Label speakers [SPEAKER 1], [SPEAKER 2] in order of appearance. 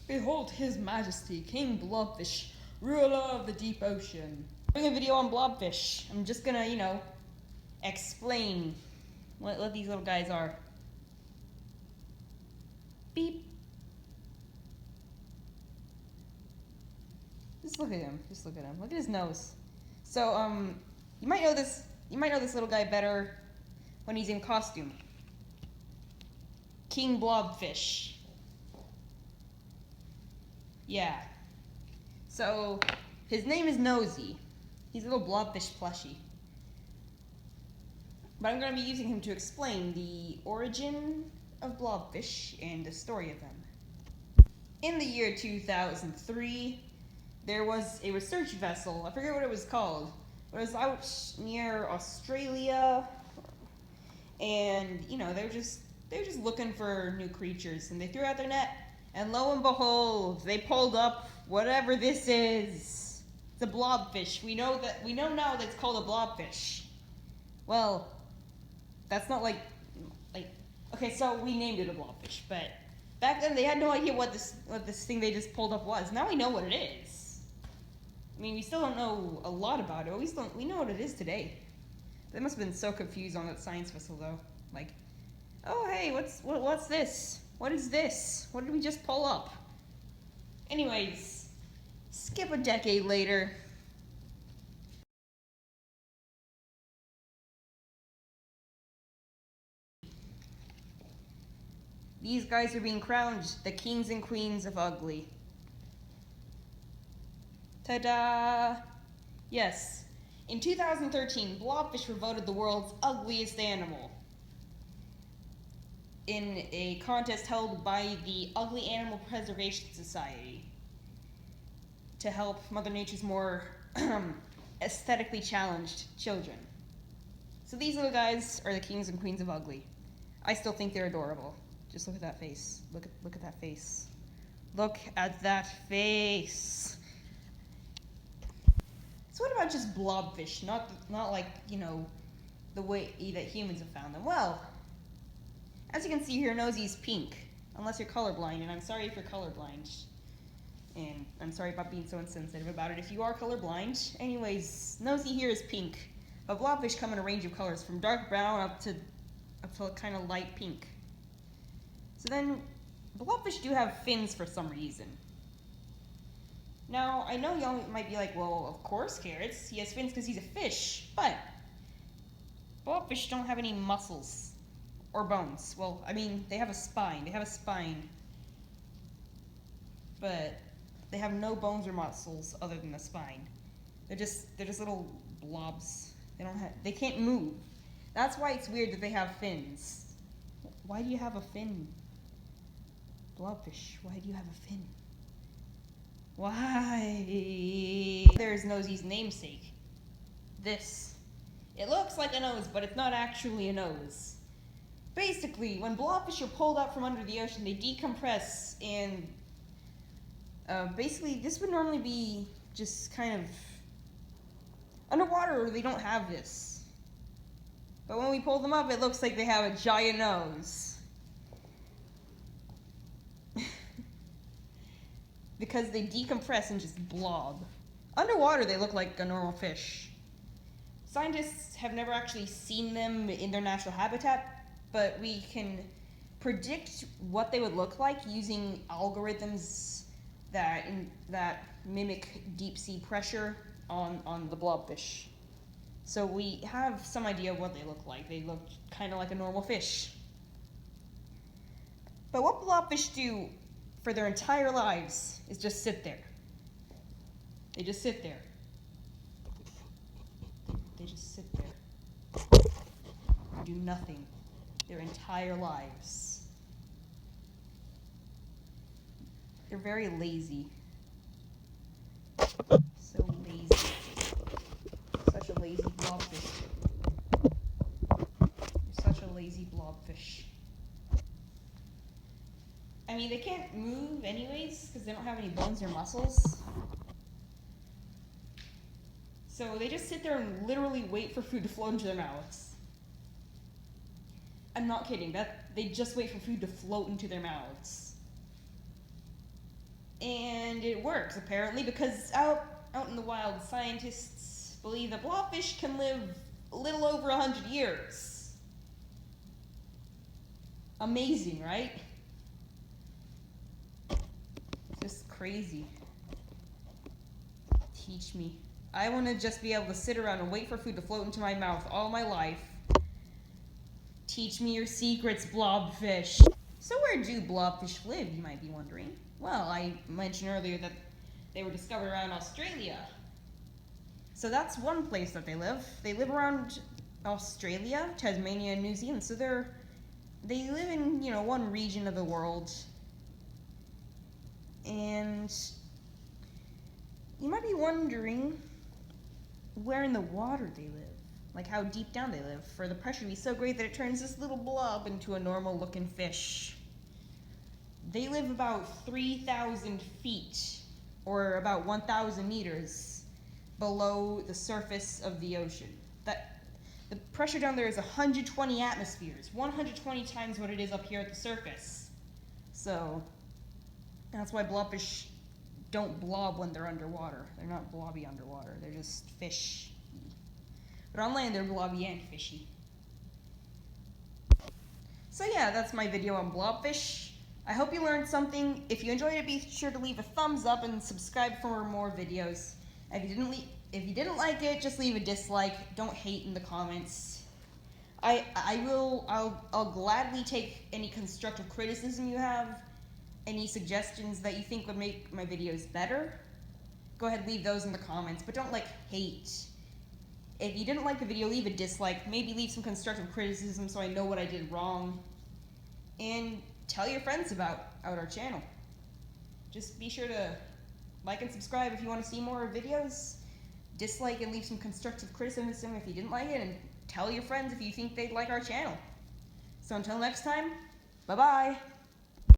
[SPEAKER 1] Behold His Majesty, King Blobfish, ruler of the deep ocean. I'm doing a video on Blobfish. I'm just gonna, explain what these little guys are. Beep. Just look at him. Just look at him. Look at his nose. So, you might know this little guy better when he's in costume. King Blobfish. Yeah. So, his name is Nosy. He's a little Blobfish plushie. But I'm going to be using him to explain the origin of Blobfish and the story of them. In the year 2003, there was a research vessel. I forget what it was called. But it was out near Australia. And, they're just looking for new creatures. And they threw out their net. And lo and behold, they pulled up whatever this is. It's a blobfish. We know now that it's called a blobfish. Well, that's not okay, so we named it a blobfish, but back then they had no idea what this thing they just pulled up was. Now we know what it is. I mean, we still don't know a lot about it, but we know what it is today. They must have been so confused on that science vessel though. Like, oh hey, what's this? What is this? What did we just pull up? Anyways, skip a decade later. These guys are being crowned the kings and queens of ugly. Ta-da! Yes, in 2013, Blobfish were voted the world's ugliest animal in a contest held by the Ugly Animal Preservation Society to help Mother Nature's more aesthetically challenged children. So these little guys are the kings and queens of ugly. I still think they're adorable. Just look at that face. Look at that face. Look at that face. So what about just blobfish? Not like, the way that humans have found them. Well, as you can see here, Nosy's pink. Unless you're colorblind, and I'm sorry if you're colorblind. And I'm sorry about being so insensitive about it if you are colorblind. Anyways, Nosy here is pink. But blobfish come in a range of colors, from dark brown up to kind of light pink. So then, blobfish do have fins for some reason. Now, I know y'all might be like, well, of course, Carrots, he has fins because he's a fish, but blobfish don't have any muscles or bones. Well, I mean, they have a spine. But they have no bones or muscles other than the spine. They're just little blobs. They can't move. That's why it's weird that they have fins. Why do you have a fin? Blobfish, why do you have a fin? Why? There's Nosy's namesake. This. It looks like a nose, but it's not actually a nose. Basically, when blobfish are pulled up from under the ocean, they decompress, and basically this would normally be just kind of underwater. They don't have this. But when we pull them up, it looks like they have a giant nose. Because they decompress and just blob. Underwater, they look like a normal fish. Scientists have never actually seen them in their natural habitat, but we can predict what they would look like using algorithms that mimic deep sea pressure on the blobfish. So we have some idea of what they look like. They look kind of like a normal fish. But what blobfish do for their entire lives is just sit there. They just sit there. They just sit there. Do nothing their entire lives. They're very lazy. So lazy. Such a lazy blobfish. You're such a lazy blobfish. I mean, they can't move anyways, because they don't have any bones or muscles. So they just sit there and literally wait for food to float into their mouths. I'm not kidding, they just wait for food to float into their mouths. And it works, apparently, because out in the wild, scientists believe that blobfish can live a little over 100 years. Amazing, right? Just crazy. Teach me. I want to just be able to sit around and wait for food to float into my mouth all my life. Teach me your secrets, blobfish. So where do blobfish live, you might be wondering? Well, I mentioned earlier that they were discovered around Australia. So that's one place that they live. They live around Australia, Tasmania, and New Zealand. So they live in, one region of the world. And you might be wondering where in the water they live. Like how deep down they live, for the pressure to be so great that it turns this little blob into a normal looking fish. They live about 3,000 feet, or about 1,000 meters, below the surface of the ocean. The pressure down there is 120 atmospheres, 120 times what it is up here at the surface. So that's why blobfish don't blob when they're underwater. They're not blobby underwater, they're just fish. But on land, they're blobby and fishy. So yeah, that's my video on blobfish. I hope you learned something. If you enjoyed it, be sure to leave a thumbs up and subscribe for more videos. If you didn't like it, just leave a dislike. Don't hate in the comments. I'll gladly take any constructive criticism you have, any suggestions that you think would make my videos better. Go ahead, leave those in the comments, but don't hate. If you didn't like the video, leave a dislike. Maybe leave some constructive criticism so I know what I did wrong. And tell your friends about our channel. Just be sure to like and subscribe if you want to see more videos. Dislike and leave some constructive criticism if you didn't like it. And tell your friends if you think they'd like our channel. So until next time, bye-bye.